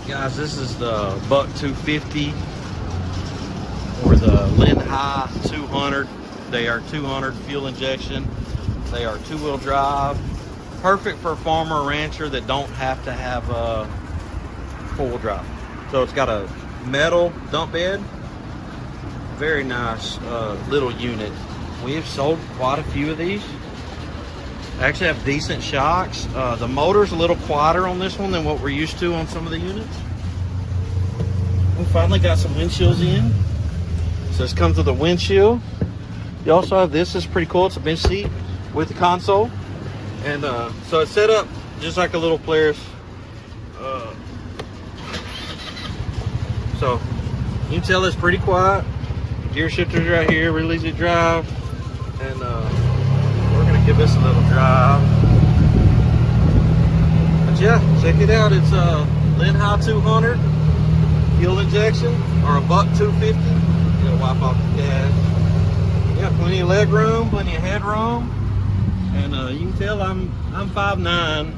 Guys, this is the Buck 250 or the lin-hai 200. They are 200 fuel injection. They are two-wheel drive. Perfect for a farmer or rancher that don't have to have a four-wheel drive. So it's got a metal dump bed. Very nice little unit. We have sold quite a few of these. Actually have decent shocks. The motor's a little quieter on this one than what we're used to on some of the units. We finally got some windshields in. So this comes with a windshield. You also have this. It's pretty cool. It's a bench seat with the console. And so it's set up just like a little Polaris. So you can tell it's pretty quiet. Gear shifter's right here, really easy to drive. And we're gonna give this a little drive. But yeah, check it out. It's a lin-hai 200 fuel injection, or a Buck 250. You gotta wipe off the gas. Yeah, plenty of leg room, plenty of headroom. And you can tell I'm 5'9",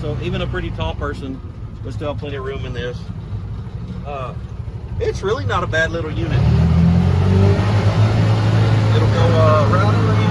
so even a pretty tall person will still have plenty of room in this. It's really not a bad little unit. It'll go right around